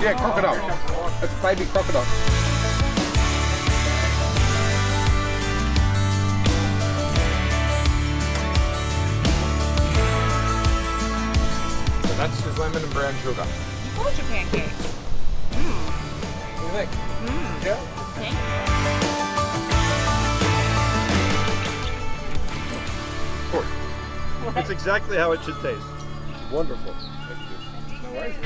Yeah, crocodile. It's a baby crocodile. So that's just lemon and brown sugar. You told your pancakes. What do you think? Yeah? Okay. It's exactly how it should taste. Wonderful. Thank you. No worries.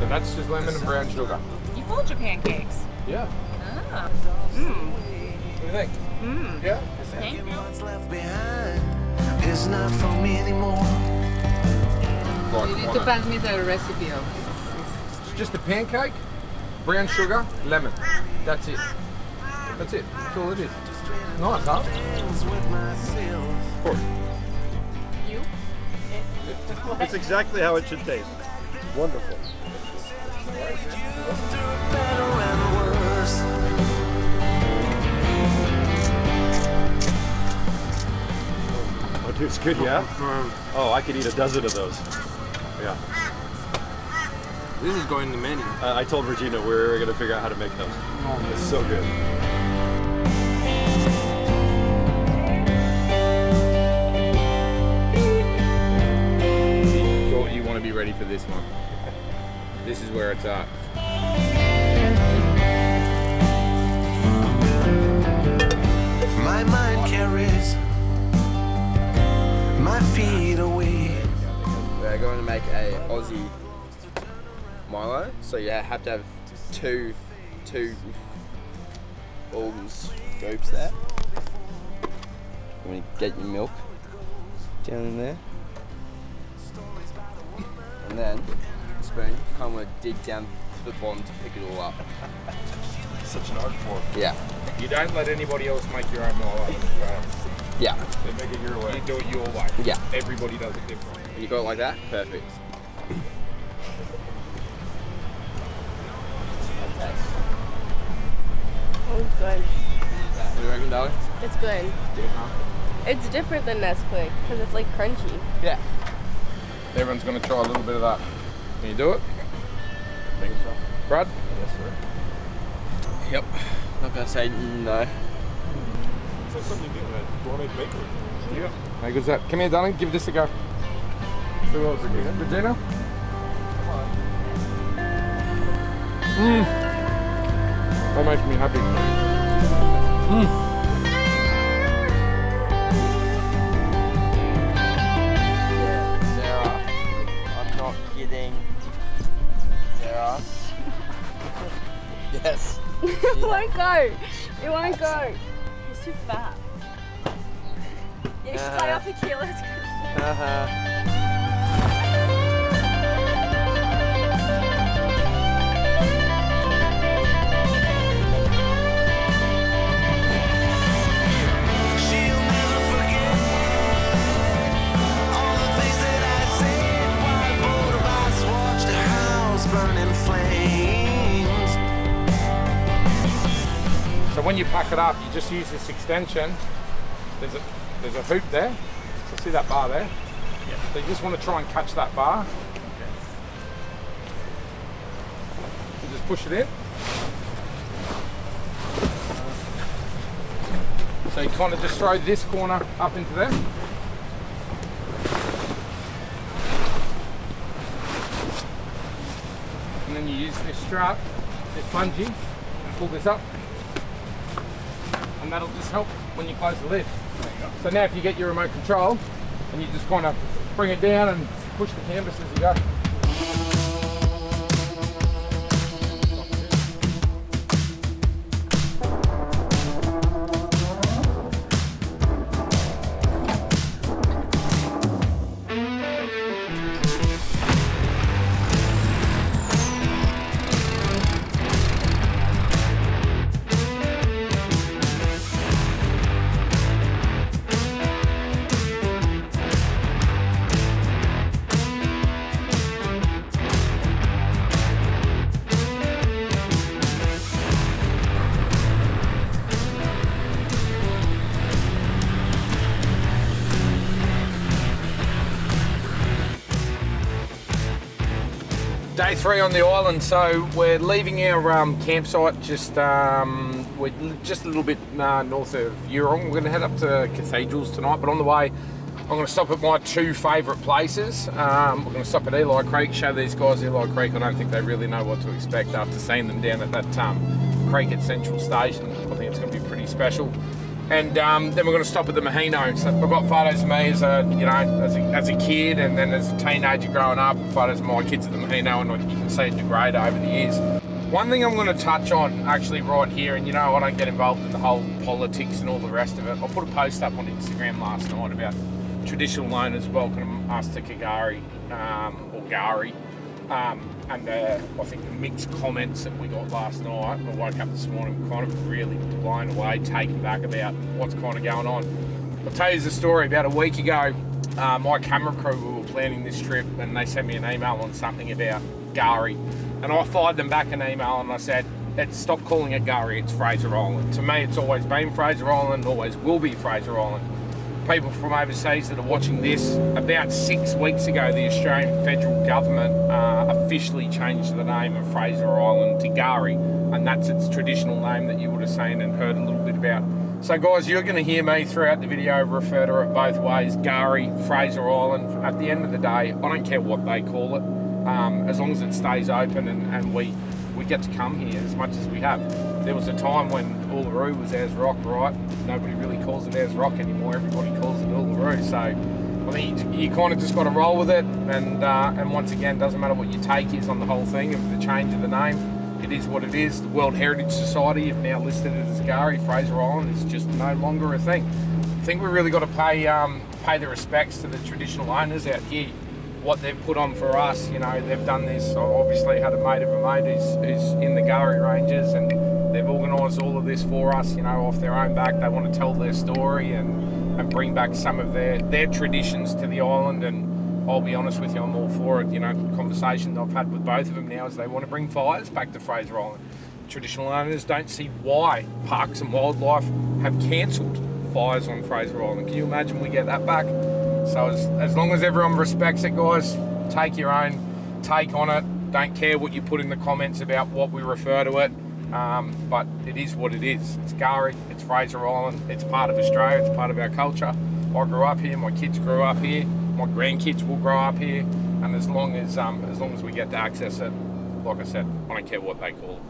That's just lemon and brown sugar. You fold your pancakes. Yeah. Ah. What do you think? Yeah? Thank you. What's left behind is not for me anymore. You need to pass me the recipe of It's just a pancake, brown sugar, lemon. That's it. That's it. That's all it is. Nice, huh? Of course. You? It's exactly how it should taste. Wonderful. Oh, dude, it's good, yeah? Oh, I could eat a dozen of those. Yeah. This is going in the menu. I told Regina we were going to figure out how to make those. It's so good. Thought you want to be ready for this one. This is where it's at. My mind carries my feet away. We're going to make a Aussie Milo, so you have to have two scoops there. I'm going to get your milk down in there. And then the spoon, kind of want to dig down to the bottom to pick it all up. Such an art form. Yeah. You don't let anybody else make your own Milo. Yeah. They make it your way. You do it your way. Yeah. Everybody does it different. You got it like that? Perfect. Oh, it's good. What do you reckon, darling? It's good. Good, huh? It's different than Nesquik because it's like crunchy. Yeah. Everyone's going to try a little bit of that. Can you do it? I think so. Brad? Yes, sir. Yep. Not going to say no. It's like something you do in a gourmet bakery. Yeah. How good's that? Come here, darling. Give this a go. Who else? Regina? That makes me happy. Sarah, I'm not kidding. Sarah. Yes. It won't go. It won't go. He's too fat. Yeah, you should lay off the kilos. She'll never forget all the things that I said while both of us watched a house burn in flames. So when you pack it up, you just use this extension. There's a hoop there. So see that bar there? Yeah. So you just want to try and catch that bar. You just push it in. So you kind of just throw this corner up into there. And then you use this strap, this bungee, and pull this up. And that'll just help when you close the lid. So now if you get your remote control, and you just kind of bring it down and push the canvas as you go. Day 3 on the island, so we're leaving our campsite we're just a little bit north of Eurong. We're going to head up to Cathedrals tonight, but on the way I'm going to stop at my 2 favourite places. We're going to stop at Eli Creek, show these guys Eli Creek. I don't think they really know what to expect after seeing them down at that creek at Central Station. I think it's going to be pretty special. And then we're going to stop at the Maheno. So I've got photos of me as a kid, and then as a teenager growing up, and photos of my kids at the Maheno, and you can see it degrade over the years. One thing I'm going to touch on actually right here, and I don't get involved in the whole politics and all the rest of it. I put a post up on Instagram last night about traditional owners welcoming us to kgari or gari. And I think the mixed comments that we got last night, I woke up this morning kind of really blown away, taken back about what's kind of going on. I'll tell you the story. About a week ago, my camera crew, we were planning this trip, and they sent me an email on something about Gari. And I fired them back an email and I said, stop calling it Gari, it's Fraser Island. To me, it's always been Fraser Island, always will be Fraser Island. People from overseas that are watching this, about 6 weeks ago, the Australian federal government officially changed the name of Fraser Island to Kgari, and that's its traditional name that you would have seen and heard a little bit about. So guys, you're going to hear me throughout the video refer to it both ways, Kgari, Fraser Island. At the end of the day, I don't care what they call it, as long as it stays open and we get to come here as much as we have. There was a time when Uluru was Ayers Rock, right? Nobody really calls it Ayers Rock anymore. Everybody calls it Uluru. So I think you kind of just got to roll with it. And once again, doesn't matter what your take is on the whole thing of the change of the name. It is what it is. The World Heritage Society have now listed it as Kgari. Fraser Island is just no longer a thing. I think we really got to pay the respects to the traditional owners out here. What they've put on for us, they've done this. I obviously had a mate of a mate who's in the Kgari Ranges, and they've organised all of this for us, off their own back. They want to tell their story and bring back some of their traditions to the island. And I'll be honest with you, I'm all for it. Conversation I've had with both of them now is they want to bring fires back to Fraser Island. Traditional owners don't see why Parks and Wildlife have cancelled fires on Fraser Island. Can you imagine we get that back? So as long as everyone respects it, guys, take your own take on it. Don't care what you put in the comments about what we refer to it. But it is what it is. It's Kgari, it's Fraser Island, it's part of Australia, it's part of our culture. I grew up here, my kids grew up here, my grandkids will grow up here, and as long as we get to access it, like I said, I don't care what they call it.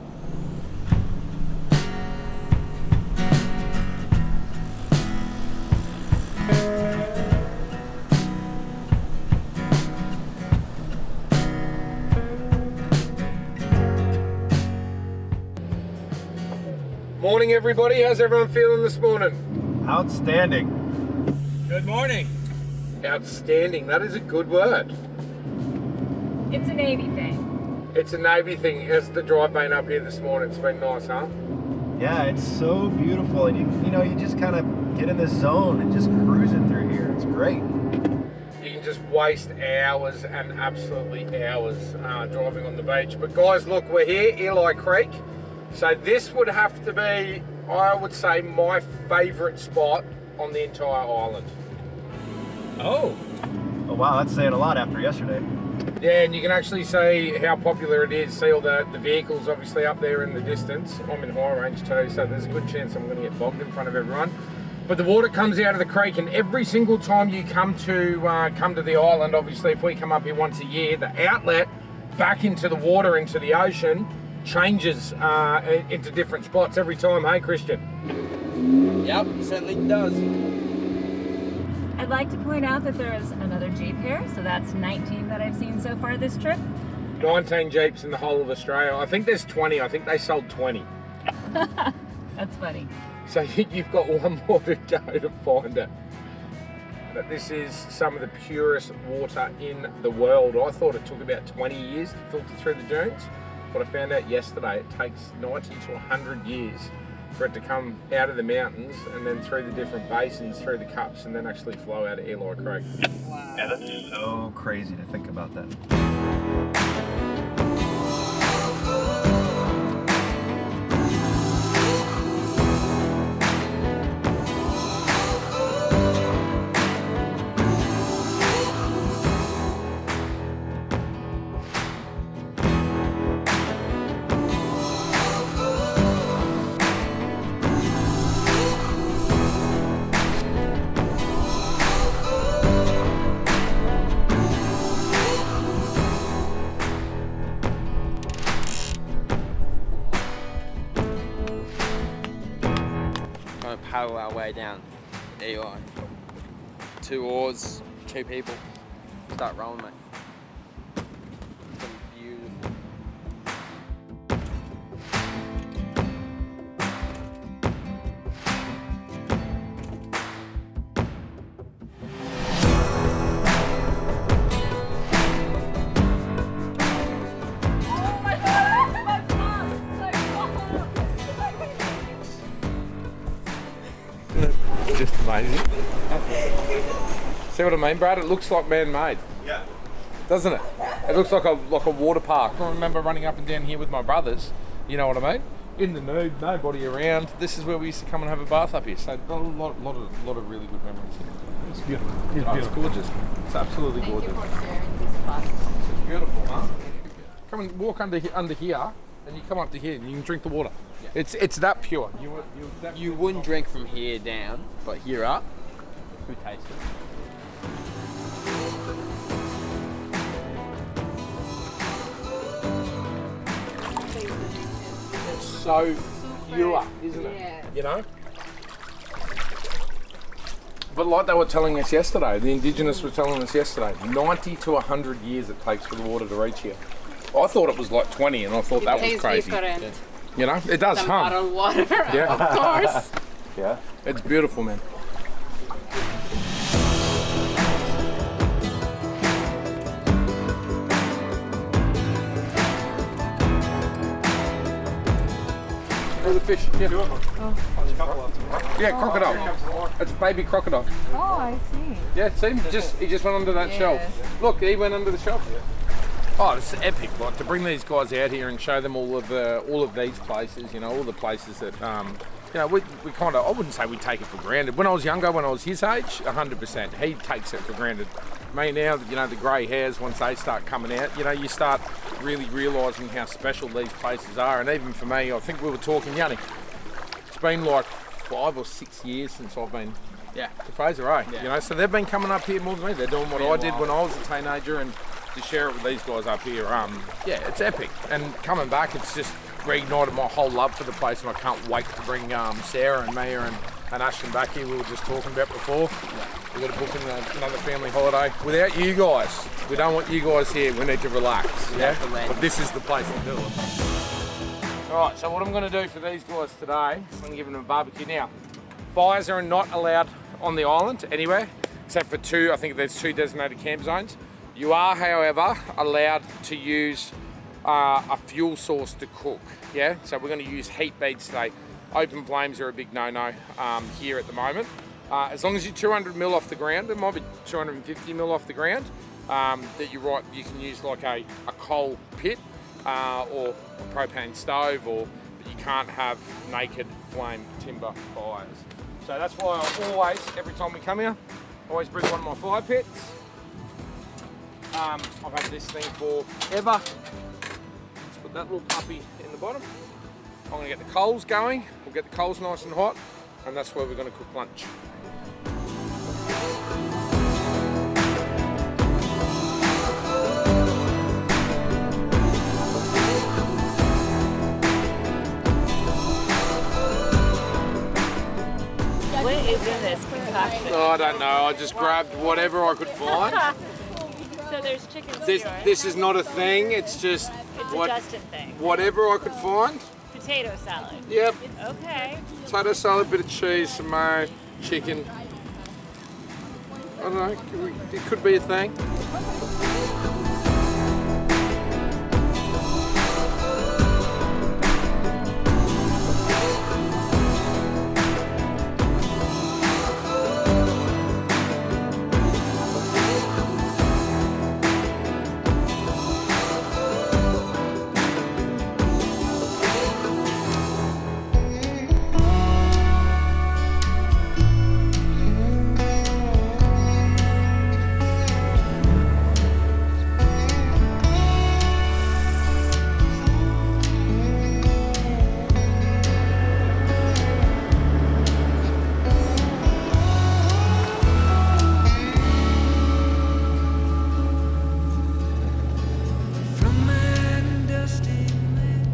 Morning everybody, how's everyone feeling this morning? Outstanding. Good morning. Outstanding, that is a good word. It's a Navy thing. It's a Navy thing. How's the drive been up here this morning? It's been nice, huh? Yeah, it's so beautiful, and you just kind of get in this zone and just cruising through here. It's great. You can just waste hours and absolutely hours driving on the beach. But guys, look, we're here, Eli Creek. So this would have to be, I would say, my favourite spot on the entire island. Oh wow, that's saying a lot after yesterday. Yeah, and you can actually see how popular it is. See all the vehicles obviously up there in the distance. I'm in high range too, so there's a good chance I'm going to get bogged in front of everyone. But the water comes out of the creek, and every single time you come to the island, obviously if we come up here once a year, the outlet back into the water, into the ocean, changes into different spots every time. Hey, Christian? Yep, certainly does. I'd like to point out that there is another Jeep here, so that's 19 that I've seen so far this trip. 19 Jeeps in the whole of Australia. I think there's 20. I think they sold 20. That's funny. So you've got one more to go to find it. But this is some of the purest water in the world. I thought it took about 20 years to filter through the dunes. But I found out yesterday it takes 90 to 100 years for it to come out of the mountains and then through the different basins, through the cups, and then actually flow out of Eli Creek. Wow. Yeah, that's so crazy to think about that. paddle our way down Eli. 2 oars, 2 people. Start rolling, mate. It's beautiful. Just amazing. See what I mean, Brad? It looks like man-made. Yeah. Doesn't it? It looks like a water park. I remember running up and down here with my brothers. You know what I mean? In the nude, nobody around. This is where we used to come and have a bath up here. So a lot of really good memories here. It's beautiful. It's Oh, beautiful. it's gorgeous. It's absolutely Thank gorgeous. you for sharing this spot. It's beautiful, huh? Come and walk under here, and you come up to here and you can drink the water. Yeah. It's that pure. You wouldn't drink from here down, but here up, good taste it. It's so pure, isn't it? Yes. You know? But like they were telling us yesterday, the Indigenous were telling us yesterday, 90 to 100 years it takes for the water to reach here. I thought it was like 20 and I thought that was Tastes crazy. different. You know, it does, Some huh? bottled water, Yeah. of course. Yeah. It's beautiful, man. Where's the fish? Yeah. There's a couple of them. Yeah, crocodile. It's a baby crocodile. Oh, I see. Yeah, see? He just went under that Yes. shelf. Look, he went under the shelf. Oh, it's epic! Like to bring these guys out here and show them all of these places. You know, all the places that you know, we kind of, I wouldn't say we take it for granted. When I was younger, when I was his age, 100%, he takes it for granted. Me now, you know, the grey hairs, once they start coming out, you know, you start really realising how special these places are. And even for me, I think we were talking, Yanni, it's been like 5 or 6 years since I've been to Fraser, eh? Yeah. You know, so they've been coming up here more than me. They're doing what I did when I was a teenager, and to share it with these guys up here, yeah, it's epic. And coming back, it's just reignited my whole love for the place, and I can't wait to bring Sarah and Mia and Ashton back here. We were just talking about before. We've got to book in another family holiday. Without you guys, we don't want you guys here. We need to relax, yeah? But this is the place to do it. All right, so what I'm going to do for these guys today, I'm going to give them a barbecue now. Fires are not allowed on the island anywhere, except for 2, I think there's 2 designated camp zones. You are, however, allowed to use a fuel source to cook, yeah? So we're going to use heat beads today. Open flames are a big no-no here at the moment. As long as you're 200 mil off the ground, it might be 250 mil off the ground, that you can use like a coal pit or a propane stove, but you can't have naked flame timber fires. So that's why I always, every time we come here, always bring one of my fire pits. I've had this thing forever. Let's put that little puppy in the bottom. I'm going to get the coals going. We'll get the coals nice and hot, and that's where we're going to cook lunch. What is in this concoction? Oh, I don't know. I just grabbed whatever I could find. So there's chicken This is not a thing. It's just It's a Justin thing. whatever I could find. Potato salad. Yep. Okay. Potato salad, bit of cheese, some mayo, chicken. I don't know. It could be a thing.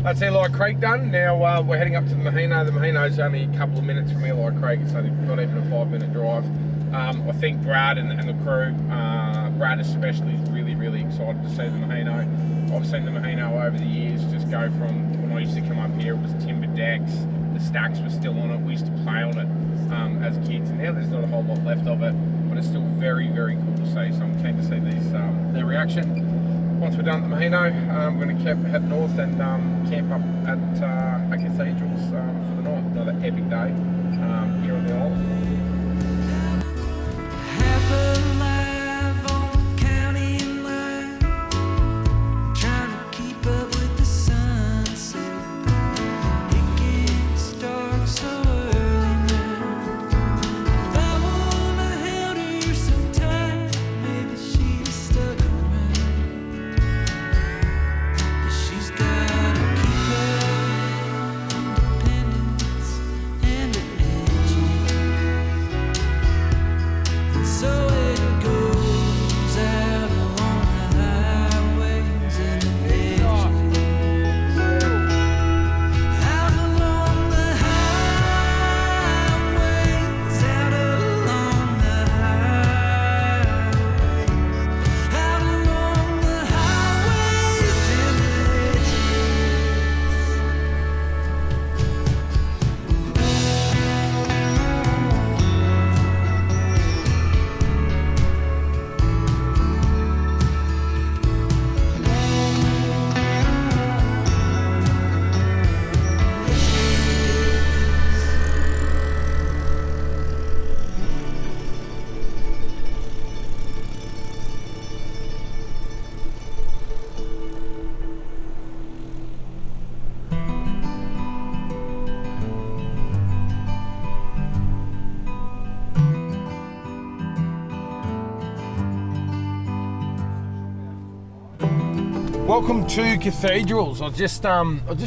That's Eli Creek done. Now we're heading up to the Maheno. The Maheno's only a couple of minutes from Eli Creek. It's only not even a 5-minute drive. I think Brad and the crew, Brad especially, is really excited to see the Maheno. I've seen the Maheno over the years just go from, when I used to come up here, it was timber decks, the stacks were still on it, we used to play on it as kids, and now there's not a whole lot left of it, but it's still very cool to see, so I'm keen to see their reaction. Once we're done at the Maheno, we're going to head north and camp up at Cathedrals for the night. Another epic day here on the island. Half alive on the county line, trying to keep up with the sunset. It gets dark so early now. If I wanna held her so tight, maybe she'd have stuck around. But she's gotta keep her independence and her edges. So it goes out along the highways and the edges. Out along the highways, out along the highways, out along the highways and the Welcome to Cathedrals. I just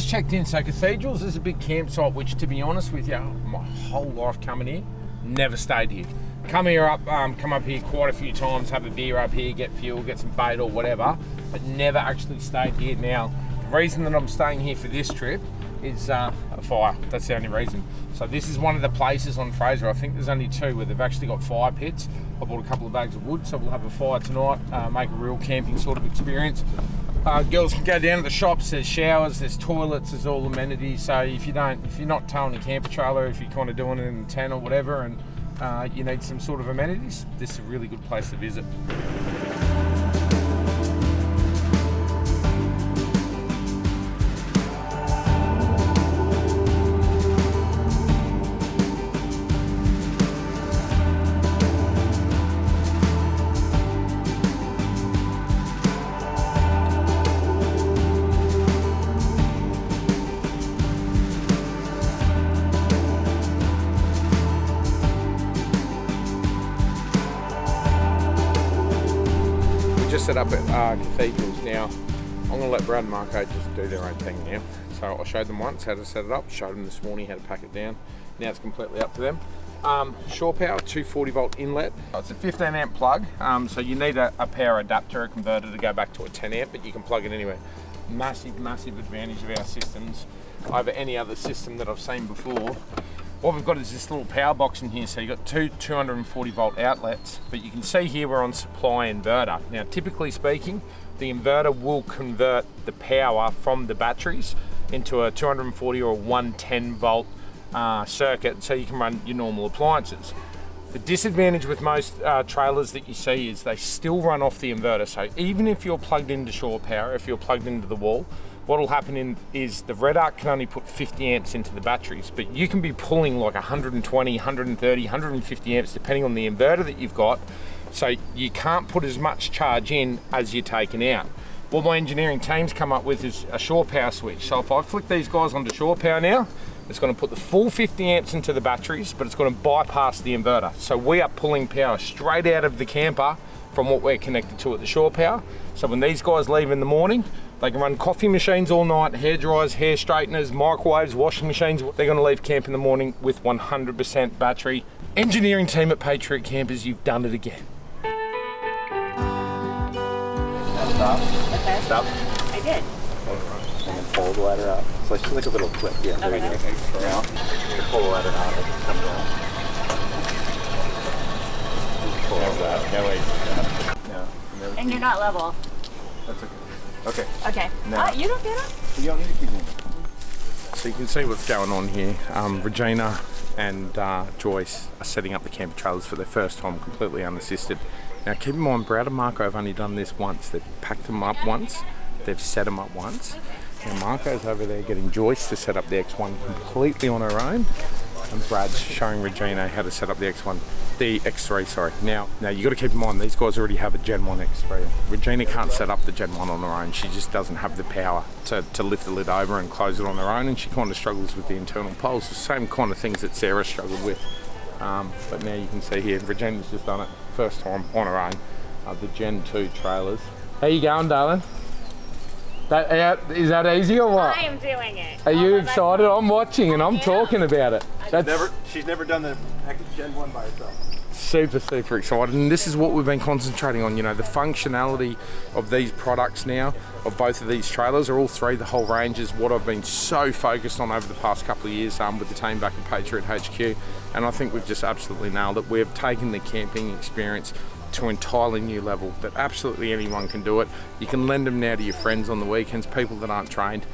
checked in. So Cathedrals is a big campsite, which, to be honest with you, my whole life coming here, never stayed here. Come up here quite a few times, have a beer up here, get fuel, get some bait or whatever, but never actually stayed here. Now, the reason that I'm staying here for this trip is a fire. That's the only reason. So this is one of the places on Fraser, I think there's only 2 where they've actually got fire pits. I bought a couple of bags of wood, so we'll have a fire tonight, make a real camping sort of experience. Girls can go down to the shops, there's showers, there's toilets, there's all amenities. So if you're not towing a camper trailer, if you're kind of doing it in a tent or whatever, and you need some sort of amenities, this is a really good place to visit. Just set up at Cathedrals now. I'm going to let Brad and Marco just do their own thing now. So I showed them once how to set it up, showed them this morning how to pack it down. Now it's completely up to them. Shore power, 240 volt inlet. It's a 15 amp plug, so you need a power adapter, a converter to go back to a 10 amp, but you can plug it anywhere. Massive advantage of our systems over any other system that I've seen before. What we've got is this little power box in here, so you've got 2 240 volt outlets, but you can see here we're on supply inverter. Now, typically speaking, the inverter will convert the power from the batteries into a 240 or a 110 volt circuit, so you can run your normal appliances. The disadvantage with most trailers that you see is they still run off the inverter, so even if you're plugged into shore power, if you're plugged into the wall, what will happen is the red arc can only put 50 amps into the batteries, but you can be pulling like 120, 130, 150 amps depending on the inverter that you've got, so you can't put as much charge in as you're taking out. What my engineering team's come up with is a shore power switch. So if I flick these guys onto shore power now, it's going to put the full 50 amps into the batteries, but it's going to bypass the inverter. So we are pulling power straight out of the camper from what we're connected to at the shore power. So when these guys leave in the morning, they can run coffee machines all night, hair dryers, hair straighteners, microwaves, washing machines. They're going to leave camp in the morning with 100% battery. Engineering team at Patriot Campers, you've done it again. Okay. Stop. I did. And then pull the ladder out. So it's just like a little clip. Yeah, there you go. Now, you pull the ladder out, it just comes out. There's that. No way. No. And you're not level. That's okay. Okay. Okay. Now. You don't get it? You don't need to keep moving. So you can see what's going on here. Regina and Joyce are setting up the camper trailers for their first time, completely unassisted. Now keep in mind, Brad and Marco have only done this once. They've packed them up once, they've set them up once. Now Marco's over there getting Joyce to set up the X1 completely on her own, and Brad's showing Regina how to set up the X3, sorry. Now you got to keep in mind, these guys already have a Gen 1 X3. Regina can't set up the Gen 1 on her own. She just doesn't have the power to lift the lid over and close it on her own, and she kind of struggles with the internal poles, the same kind of things that Sarah struggled with. But now you can see here, Regina's just done it first time on her own. The Gen 2 trailers. How you going, darling? Is that easy or what? I am doing it. Are you excited? I'm watching and I'm talking about it. She's never done the Gen 1 by herself. Super excited, and this is what we've been concentrating on. You know, the functionality of these products now, of both of these trailers, or all three, the whole range, is what I've been so focused on over the past couple of years with the team back at Patriot HQ, and I think we've just absolutely nailed it. We've taken the camping experience to an entirely new level, that absolutely anyone can do it. You can lend them now to your friends on the weekends, people that aren't trained.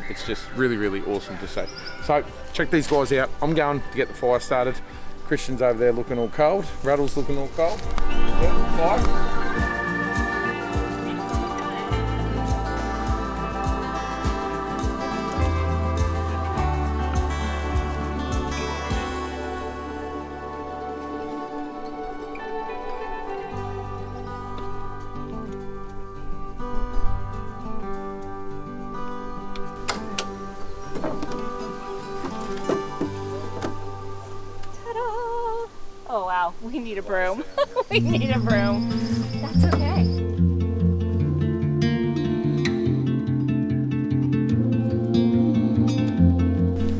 It's just really awesome to see. So check these guys out. I'm going to get the fire started. Christian's over there looking all cold. Rattle's looking all cold. Yep, fire. Oh wow, we need a broom. We need a broom. That's okay.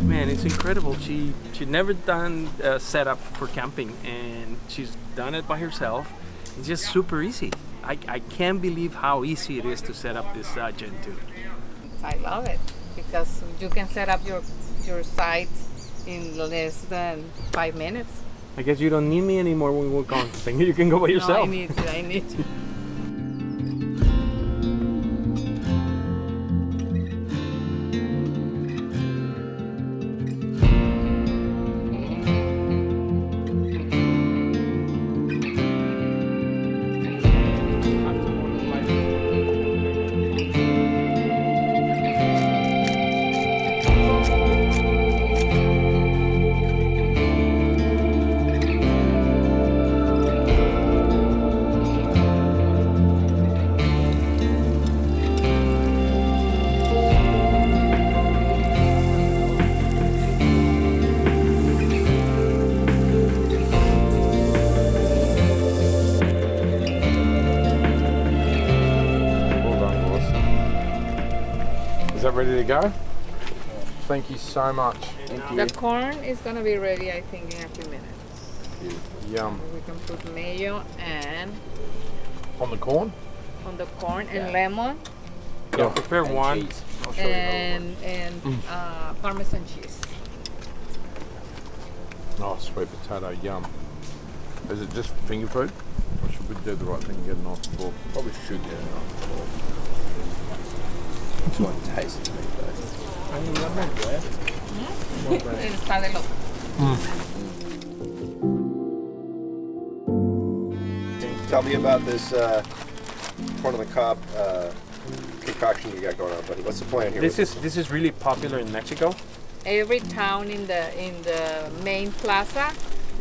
Man, it's incredible. She'd never done a setup for camping, and she's done it by herself. It's just super easy. I can't believe how easy it is to set up this Gen 2. I love it because you can set up your site in less than 5 minutes. I guess you don't need me anymore when we're gone. You can go by yourself. No, I need you. Is that ready to go? Thank you so much. Thank you. The corn is gonna be ready, I think, in a few minutes. Yum. We can put mayo and On the corn? And lemon Yeah, prepare one. and Parmesan cheese. Oh, sweet potato, yum. Is it just finger food? Or should we do the right thing and get a knife and fork? Probably should get a knife and fork. Just want to taste it to me, I mean, not more bread. More bread. Está de loco. Tell me about this corn on the cob concoction you got going on, buddy. What's the plan here? This is really popular in Mexico. Every town in the main plaza,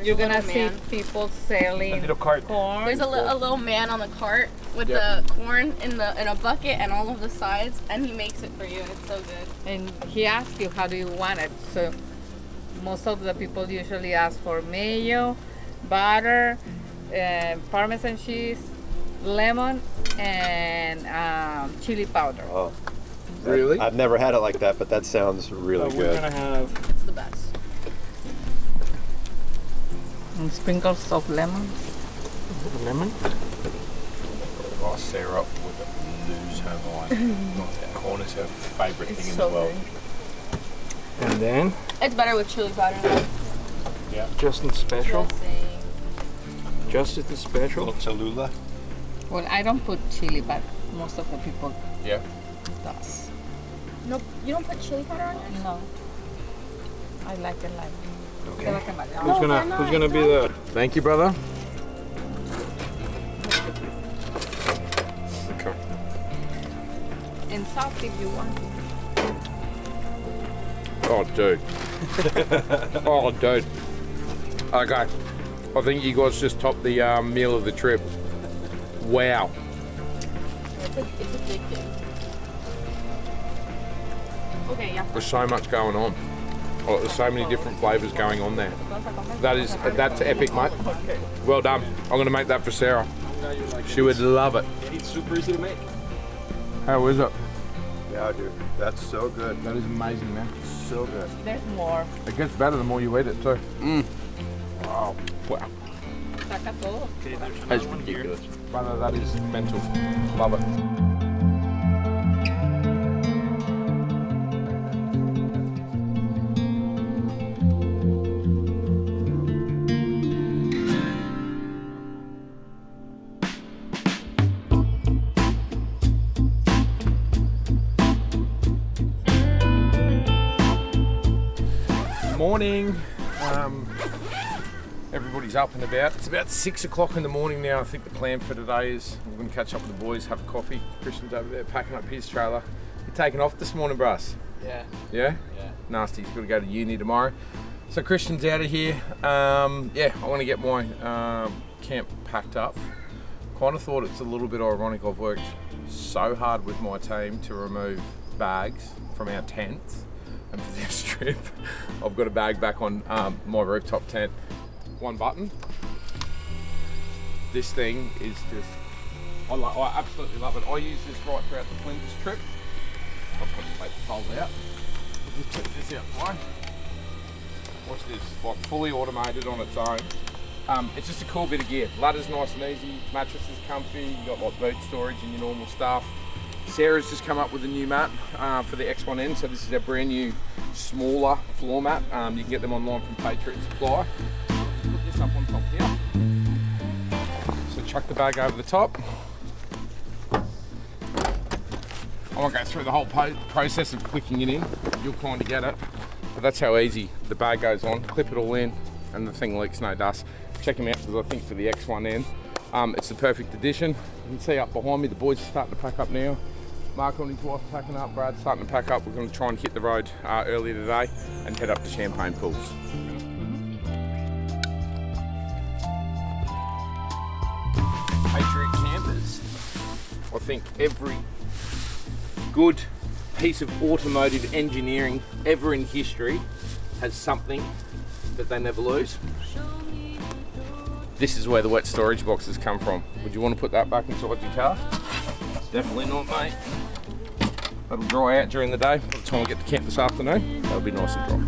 you're gonna see people selling A little cart. corn. There's a little man on the cart with the corn in a bucket and all of the sides, and he makes it for you, and it's so good. And he asks you how do you want it. So most of the people usually ask for mayo, butter, Parmesan cheese, lemon, and chili powder. Oh, Really? I've never had it like that, but that sounds really We're good. gonna have It's the best. And sprinkles of lemon. lemon. Oh, Sarah with lose her mind. Corn is her favourite It's thing in so the world. good. And then It's better with chili powder. Yeah. Justin's special. Dressing. Justin's special. Cholula. Well, I don't put chili, but most of the people Yeah. does. No, you don't put chili powder on yours? No. I like it like. Okay. Okay. Who's gonna be the? Thank you, brother. Okay. And salt if you want. Oh, dude. Oh, dude. Okay. I think you guys just topped the meal of the trip. Wow. It's addictive. Okay, yeah. There's so much going on. Oh, there's so many different flavours going on there. That's epic, mate. Well done. I'm going to make that for Sarah. She would love it. It's super easy to make. How is it? Yeah, dude. That's so good. That is amazing, man. So good. There's more. It gets better the more you eat it, too. Wow. Wow. Saca todo. Okay, there's That's another one here. ridiculous. Brother, that is mental. Love it. Morning. Everybody's up and about. It's about 6 o'clock in the morning now. I think the plan for today is we're going to catch up with the boys, have a coffee. Christian's over there packing up his trailer. You're taking off this morning, Bruss? Yeah. Yeah? Yeah. Nasty. He's got to go to uni tomorrow. So Christian's out of here. Yeah, I want to get my camp packed up. Kind of thought it's a little bit ironic. I've worked so hard with my team to remove bags from our tents. And for this trip, I've got a bag back on my rooftop tent. One button. This thing is just, I absolutely love it. I use this right throughout the Flinders trip. I'll put the paper fold out. I'll just put this out the way. Watch this, like fully automated on its own. It's just a cool bit of gear. Ladder's nice and easy, mattress is comfy, you got like boot storage and your normal stuff. Sarah's just come up with a new mat for the X1N, so this is our brand new smaller floor mat. You can get them online from Patriot Supply. Put this up on top here. So chuck the bag over the top. I won't go through the whole process of clicking it in, you'll kind of get it. But that's how easy the bag goes on. Clip it all in and the thing leaks no dust. Check them out because I think for the X1N, it's the perfect addition. You can see up behind me, the boys are starting to pack up now. Mark and his wife packing up, Brad's starting to pack up. We're going to try and hit the road early today and head up to Champagne Pools. Patriot campers. I think every good piece of automotive engineering ever in history has something that they never lose. This is where the wet storage boxes come from. Would you want to put that back inside your car? Definitely not, mate. That'll dry out during the day. By the time we get to camp this afternoon, that'll be nice and dry.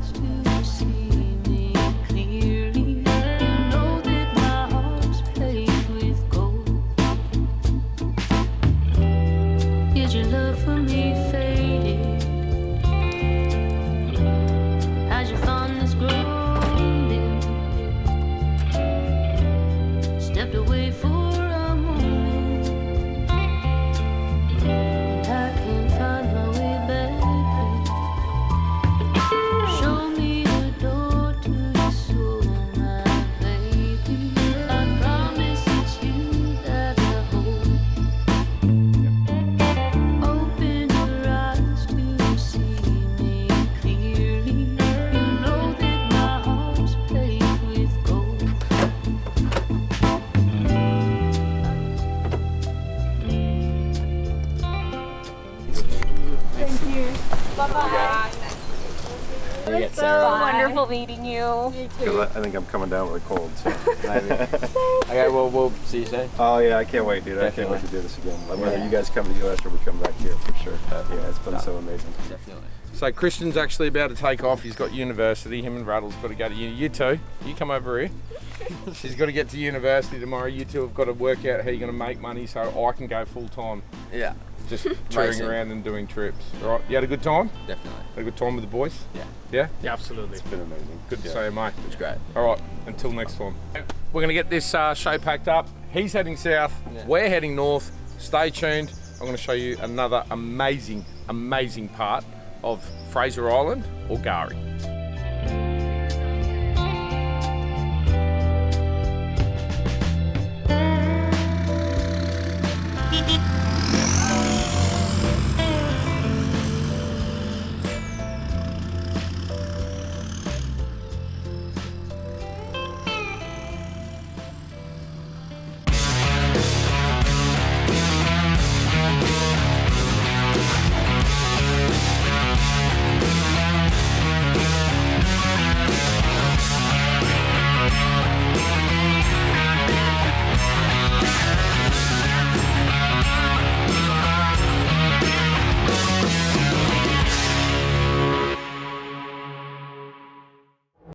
It's so wonderful meeting you. I think I'm coming down with a cold. So. Okay, well, we'll see you soon. Oh yeah, I can't wait, dude. I can't wait to do this again. Whether you guys come to the US or we come back here for sure. Yeah, it's been so amazing. Definitely. So Christian's actually about to take off. He's got university. Him and Rattle's got to go to uni. You two, you come over here. She's got to get to university tomorrow. You two have got to work out how you're going to make money so I can go full time. Yeah. just touring Racing. around and doing trips. All right, you had a good time? Definitely. Had a good time with the boys? Yeah. Yeah? Yeah, absolutely. It's been amazing. Good to see you, mate. It's great. All right, until next time. We're going to get this show packed up. He's heading south, Yeah. we're heading north. Stay tuned. I'm going to show you another amazing, amazing part of Fraser Island or Kgari.